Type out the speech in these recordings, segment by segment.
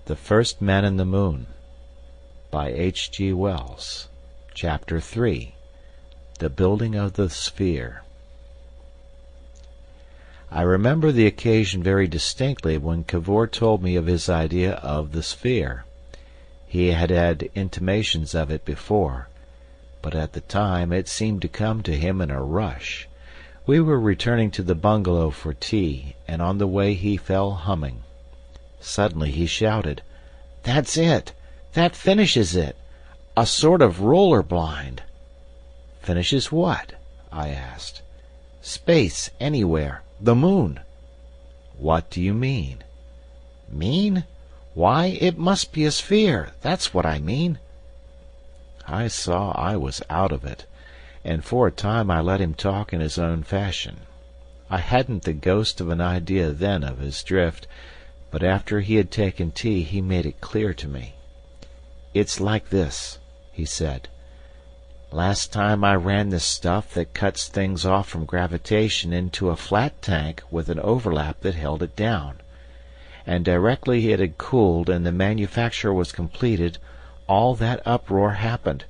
The First Man in the Moon by G.Wells. Chapter 3. The Building of the Sphere. I remember the occasion very distinctly when Cavor told me of his idea of the sphere. He had had intimations of it before, but at the time it seemed to come to him in a rush. We were returning to the bungalow for tea, and on the way he fell humming. Suddenly he shouted, "That's it! That finishes it! A sort of roller blind!" "Finishes what?" I asked. "Space, anywhere. The moon." "What do you mean?" "Mean? Why, it must be a sphere, that's what I mean." I saw I was out of it, and for a time I let him talk in his own fashion. I hadn't the ghost of an idea then of his drift, but after he had taken tea he made it clear to me. "It's like this," he said. "Last time I ran this stuff that cuts things off from gravitation into a flat tank with an overlap that held it down. And directly it had cooled and the manufacture was completed, all that uproar happened.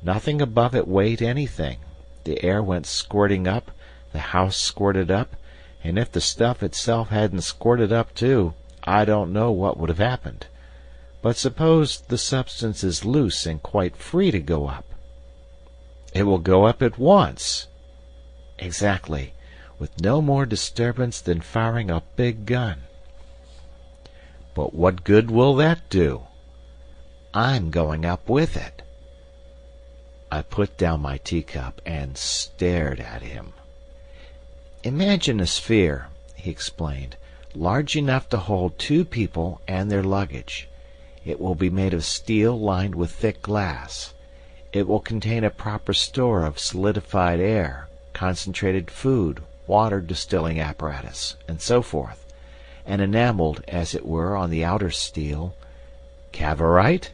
Nothing above it weighed anything. The air went squirting up, the house squirted up, and if the stuff itself hadn't squirted up too, I don't know what would have happened. But suppose the substance is loose and quite free to go up." "It will go up at once." "Exactly, with no more disturbance than firing a big gun." "But what good will that do?" "I'm going up with it." I put down my teacup and stared at him. "Imagine a sphere," he explained, "large enough to hold 2 people and their luggage. It will be made of steel lined with thick glass. It will contain a proper store of solidified air, concentrated food, water distilling apparatus, and so forth, and enamelled, as it were, on the outer steel." "Cavorite?"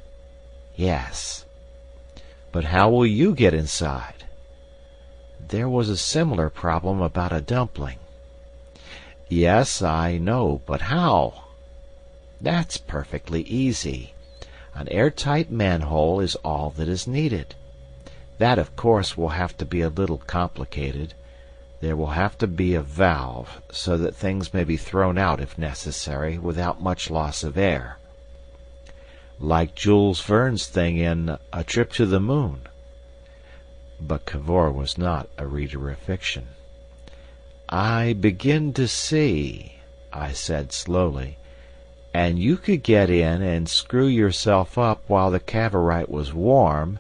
"Yes." "But how will you get inside?" There was a similar problem about a dumpling. "Yes, I know, but how?" "That's perfectly easy. An airtight manhole is all that is needed. That, of course, will have to be a little complicated. There will have to be a valve, so that things may be thrown out if necessary, without much loss of air." "Like Jules Verne's thing in A Trip to the Moon." But Cavor was not a reader of fiction. "I begin to see," I said slowly. "And you could get in and screw yourself up while the Cavorite was warm,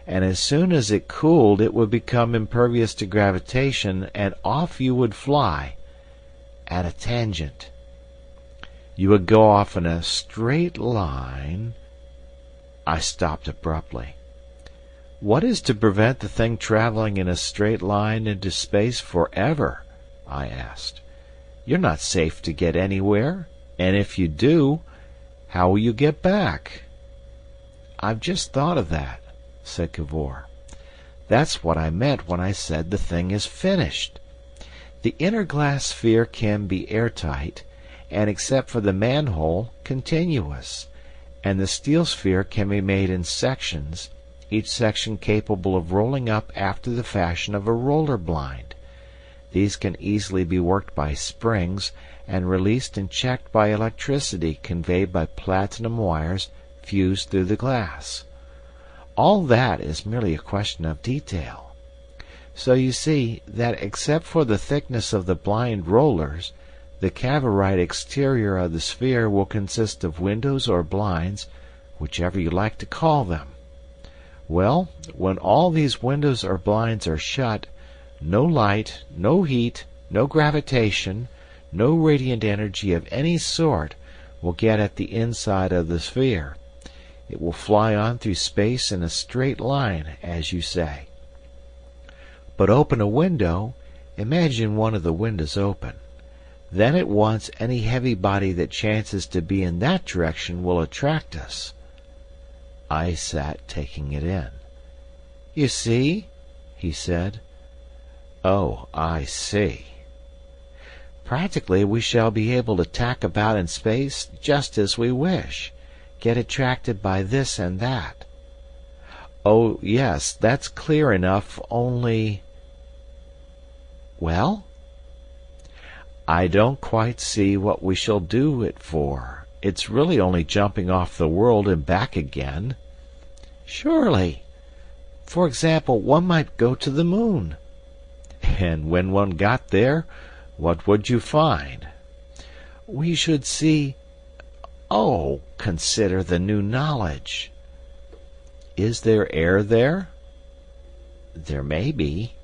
and as soon as it cooled it would become impervious to gravitation, and off you would fly, at a tangent. You would go off in a straight line—" I stopped abruptly. "What is to prevent the thing travelling in a straight line into space forever?" I asked. "You're not safe to get anywhere, and if you do, how will you get back?" "I've just thought of that," said Cavor. "That's what I meant when I said the thing is finished. The inner glass sphere can be airtight, and except for the manhole, continuous, and the steel sphere can be made in sections, each section capable of rolling up after the fashion of a roller blind. These can easily be worked by springs, and released and checked by electricity conveyed by platinum wires fused through the glass. All that is merely a question of detail. So you see that except for the thickness of the blind rollers, the Cavorite exterior of the sphere will consist of windows or blinds, whichever you like to call them. Well, when all these windows or blinds are shut, no light, no heat, no gravitation, no radiant energy of any sort will get at the inside of the sphere. It will fly on through space in a straight line, as you say. But open a window, imagine one of the windows open. Then at once any heavy body that chances to be in that direction will attract us." I sat taking it in. "You see?" he said. "Oh, I see." Practically we shall be able to tack about in space just as we wish. get attracted by this and that. Oh, yes, that's clear enough, only... Well? I don't quite see what we shall do it for. It's really only jumping off the world and back again. Surely. For example, one might go to the moon. And when one got there, what would you find? We should see... Oh, consider the new knowledge. Is there air there? There may be.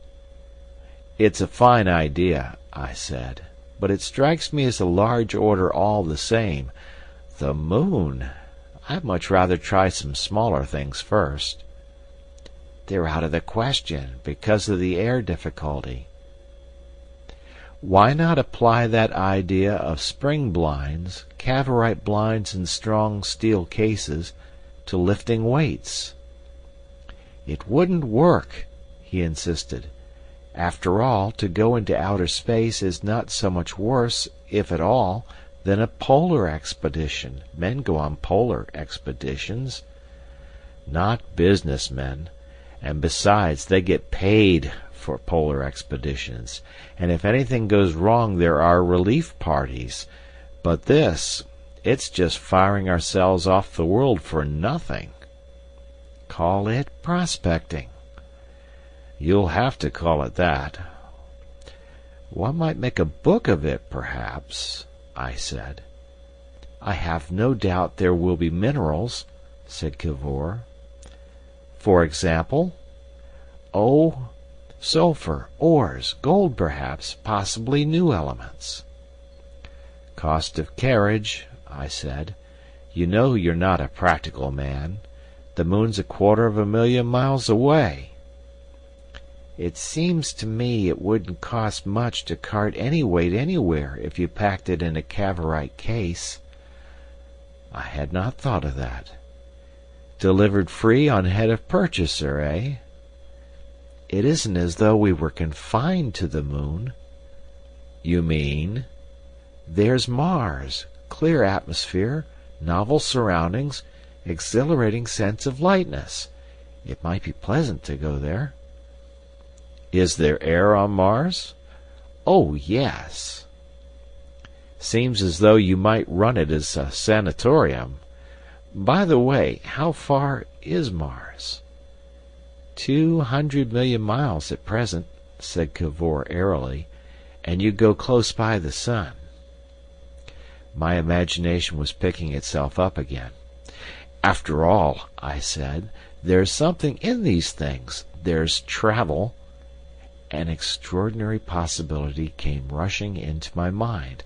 It's a fine idea, I said, but it strikes me as a large order all the same. The moon. I'd much rather try some smaller things first. They're out of the question, because of the air difficulty. Why not apply that idea of spring blinds, Cavorite blinds in strong steel cases, to lifting weights? It wouldn't work, he insisted. After all, to go into outer space is not so much worse, if at all, than a polar expedition. Men go on polar expeditions. Not businessmen. And besides, they get paid for polar expeditions, and if anything goes wrong there are relief parties. But this, it's just firing ourselves off the world for nothing. Call it prospecting. You'll have to call it that. One might make a book of it, perhaps, I said. I have no doubt there will be minerals, said Cavor. For example? Oh, sulfur, ores, gold perhaps, possibly new elements. Cost of carriage, I said. You know you're not a practical man. The moon's 250,000 miles away. It seems to me it wouldn't cost much to cart any weight anywhere if you packed it in a Cavorite case. I had not thought of that. Delivered free on head of purchaser, eh? It isn't as though we were confined to the moon. You mean? There's Mars, clear atmosphere, novel surroundings, exhilarating sense of lightness. It might be pleasant to go there. Is there air on Mars? Oh, yes. Seems as though you might run it as a sanatorium. By the way, how far is Mars? 200 million miles at present, said Cavor airily, and you go close by the sun. My imagination was picking itself up again. After all, I said, there's something in these things. There's travel. An extraordinary possibility came rushing into my mind.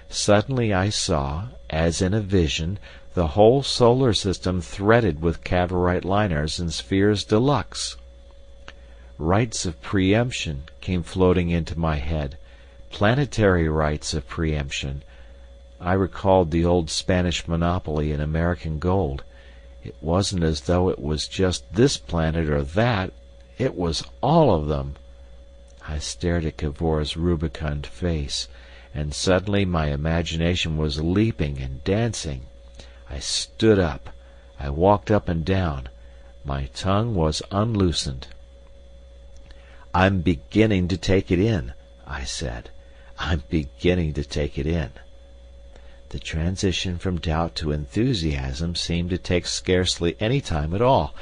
Suddenly I saw, as in a vision, the whole solar system threaded with Cavorite liners and spheres de luxe. Rights of preemption came floating into my head, planetary rights of preemption. I recalled the old Spanish monopoly in American gold. It wasn't as though it was just this planet or that. It was all of them. I stared at Cavor's rubicund face, and suddenly my imagination was leaping and dancing. I stood up. I walked up and down. My tongue was unloosened. I'm beginning to take it in, I said. I'm beginning to take it in. The transition from doubt to enthusiasm seemed to take scarcely any time at all.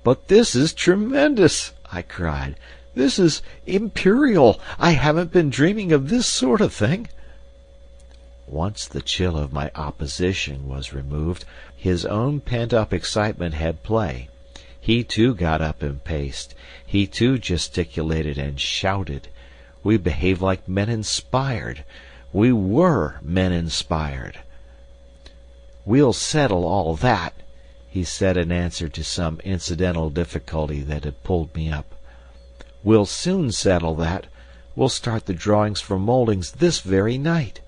But this is tremendous, I cried. This is imperial. I haven't been dreaming of this sort of thing. Once the chill of my opposition was removed, his own pent-up excitement had play. He too got up and paced. He too gesticulated and shouted. We behaved like men inspired. We were men inspired. We'll settle all that, he said in answer to some incidental difficulty that had pulled me up. We'll soon settle that. We'll start the drawings for mouldings this very night.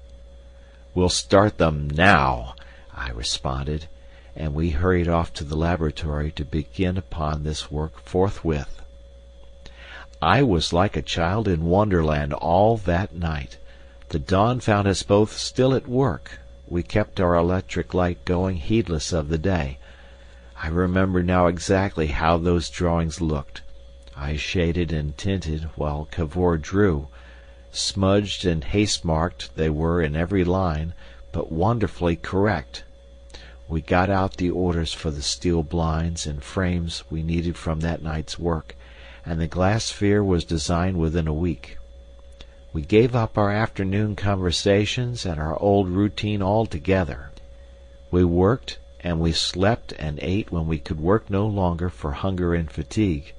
We'll start them now, I responded, and we hurried off to the laboratory to begin upon this work forthwith. I was like a child in Wonderland all that night. The dawn found us both still at work. we kept our electric light going, heedless of the day. I remember now exactly how those drawings looked. I shaded and tinted while Cavor drew. Smudged and haste-marked they were in every line, but wonderfully correct. We got out the orders for the steel blinds and frames we needed from that night's work, and the glass sphere was designed within a week. We gave up our afternoon conversations and our old routine altogether. We worked, and we slept and ate when we could work no longer for hunger and fatigue.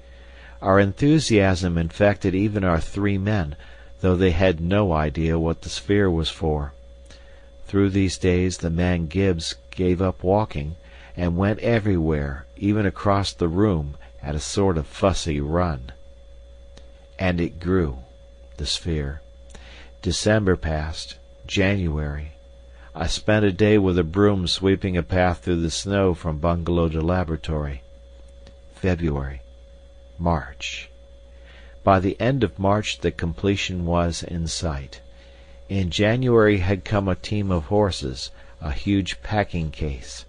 Our enthusiasm infected even our 3 men, though they had no idea what the sphere was for. Through these days the man Gibbs gave up walking, and went everywhere, even across the room, at a sort of fussy run. And it grew, the sphere. December passed. January. I spent a day with a broom sweeping a path through the snow from bungalow to laboratory. February. March. By the end of March the completion was in sight. In January had come a team of horses, a huge packing case.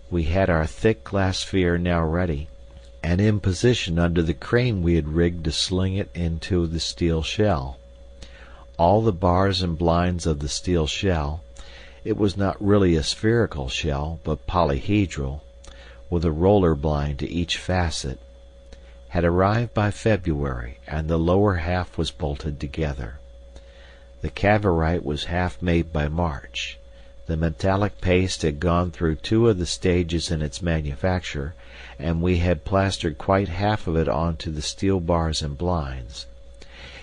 We had our thick glass sphere now ready, and in position under the crane we had rigged to sling it into the steel shell. All the bars and blinds of the steel shell, it was not really a spherical shell, but polyhedral, with a roller blind to each facet, had arrived by February, and the lower half was bolted together. The Cavorite was half made by March. The metallic paste had gone through 2 of the stages in its manufacture, and we had plastered quite half of it onto the steel bars and blinds.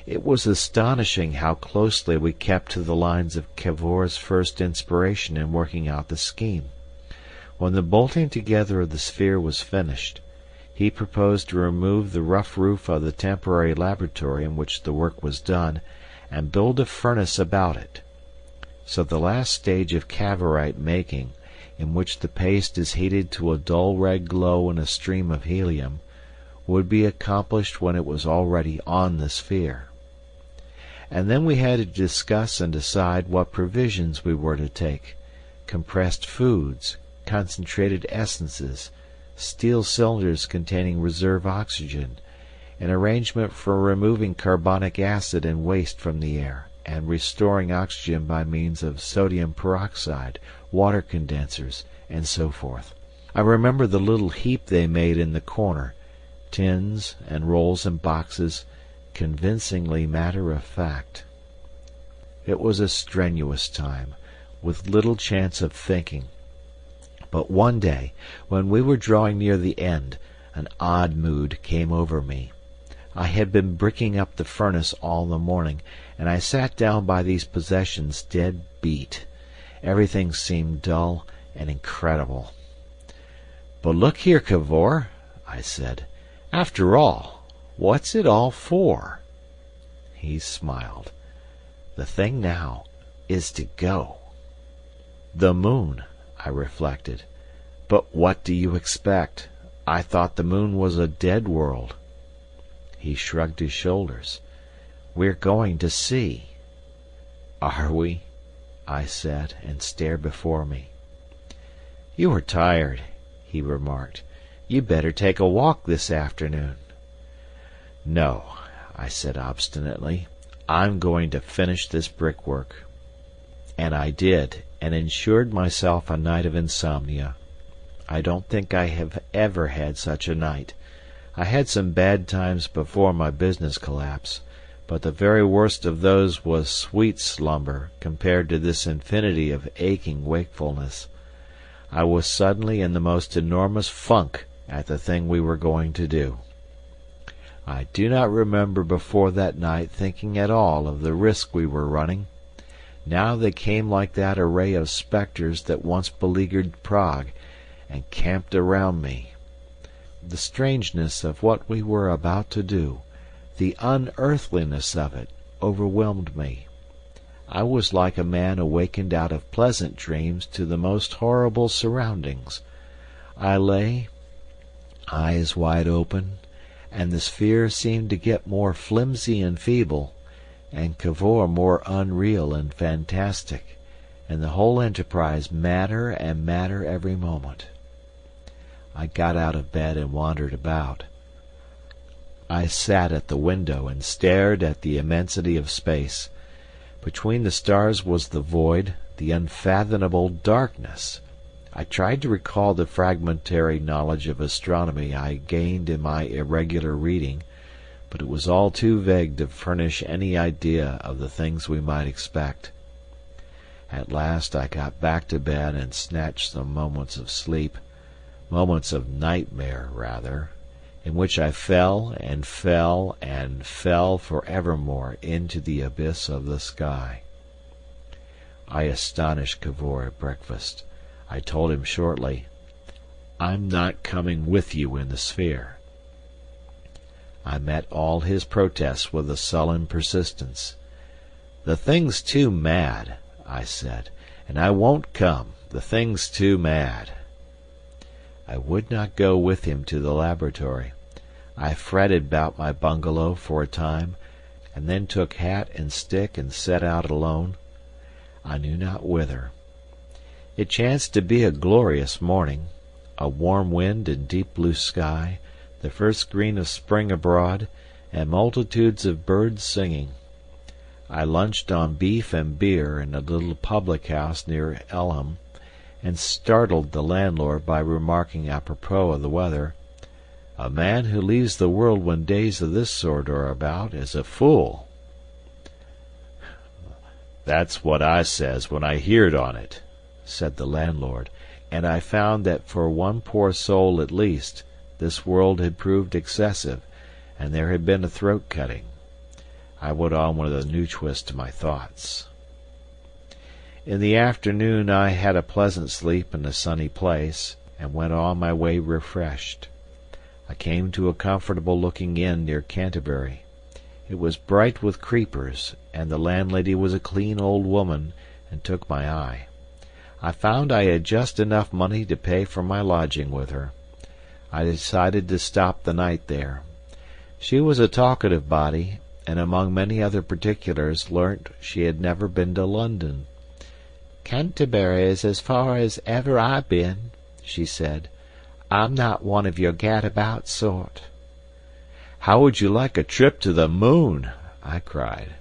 It was astonishing how closely we kept to the lines of Cavor's first inspiration in working out the scheme. When the bolting together of the sphere was finished, he proposed to remove the rough roof of the temporary laboratory in which the work was done, and build a furnace about it. So the last stage of Cavorite making, in which the paste is heated to a dull red glow in a stream of helium, would be accomplished when it was already on the sphere. And then we had to discuss and decide what provisions we were to take: compressed foods, concentrated essences, steel cylinders containing reserve oxygen, an arrangement for removing carbonic acid and waste from the air, and restoring oxygen by means of sodium peroxide, water condensers, and so forth. I remember the little heap they made in the corner, tins and rolls and boxes, convincingly matter-of-fact. It was a strenuous time, with little chance of thinking. But one day, when we were drawing near the end, an odd mood came over me. I had been bricking up the furnace all the morning, and I sat down by these possessions dead beat. Everything seemed dull and incredible. "But look here, Cavor," I said. "After all, what's it all for?" He smiled. "The thing now is to go." "The moon," I reflected. "But what do you expect? I thought the moon was a dead world." He shrugged his shoulders. "We're going to see." "Are we?" I said, and stared before me. "You are tired," he remarked. "You'd better take a walk this afternoon." "No," I said obstinately. "I'm going to finish this brickwork." And I did, and ensured myself a night of insomnia. I don't think I have ever had such a night. I had some bad times before my business collapse, but the very worst of those was sweet slumber compared to this infinity of aching wakefulness. I was suddenly in the most enormous funk at the thing we were going to do. I do not remember before that night thinking at all of the risk we were running. Now they came like that array of spectres that once beleaguered Prague, and camped around me. The strangeness of what we were about to do, the unearthliness of it, overwhelmed me. I was like a man awakened out of pleasant dreams to the most horrible surroundings. I lay, eyes wide open, and the sphere seemed to get more flimsy and feeble, and Cavor more unreal and fantastic, and the whole enterprise madder and madder every moment. I got out of bed and wandered about. I sat at the window and stared at the immensity of space. Between the stars was the void, the unfathomable darkness. I tried to recall the fragmentary knowledge of astronomy I gained in my irregular reading, but it was all too vague to furnish any idea of the things we might expect. At last I got back to bed and snatched some moments of sleep, moments of nightmare rather, in which I fell and fell and fell for evermore into the abyss of the sky. I astonished Cavor at breakfast. I told him shortly, "I'm not coming with you in the sphere." I met all his protests with a sullen persistence. "The thing's too mad," I said, "and I won't come. The thing's too mad." I would not go with him to the laboratory. I fretted about my bungalow for a time, and then took hat and stick and set out alone, I knew not whither. It chanced to be a glorious morning, a warm wind and deep blue sky, the first green of spring abroad, and multitudes of birds singing. I lunched on beef and beer in a little public-house near Elham, and startled the landlord by remarking apropos of the weather, "A man who leaves the world when days of this sort are about is a fool." "That's what I says when I heerd on it," said the landlord, and I found that for one poor soul at least this world had proved excessive, and there had been a throat-cutting. I went on with a new twist to my thoughts. In the afternoon I had a pleasant sleep in a sunny place, and went on my way refreshed. I came to a comfortable-looking inn near Canterbury. It was bright with creepers, and the landlady was a clean old woman, and took my eye. I found I had just enough money to pay for my lodging with her. I decided to stop the night there. She was a talkative body, and among many other particulars learnt she had never been to London. "Canterbury is as far as ever I've been," she said. "I'm not one of your gad-about sort." "How would you like a trip to the moon?" I cried.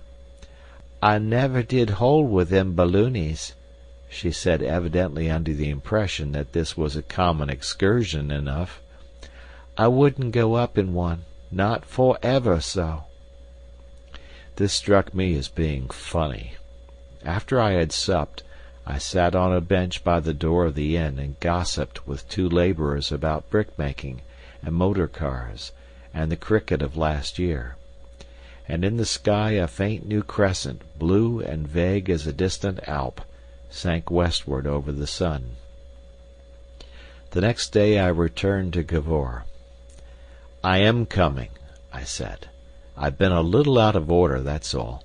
"I never did hold with them balloonies," she said, evidently under the impression that this was a common excursion enough. "I wouldn't go up in one, not for ever so." This struck me as being funny. After I had supped, I sat on a bench by the door of the inn and gossiped with two labourers about brick-making and motor cars and the cricket of last year. And in the sky a faint new crescent, blue and vague as a distant Alp, sank westward over the sun. The next day I returned to Cavor. "I am coming," I said. "I've been a little out of order, that's all."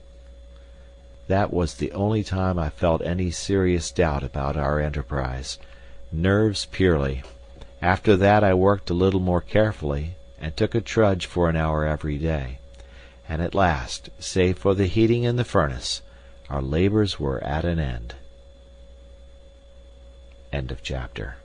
That was the only time I felt any serious doubt about our enterprise. Nerves purely. After that I worked a little more carefully, and took a trudge for an hour every day. And at last, save for the heating in the furnace, our labours were at an end. End of chapter.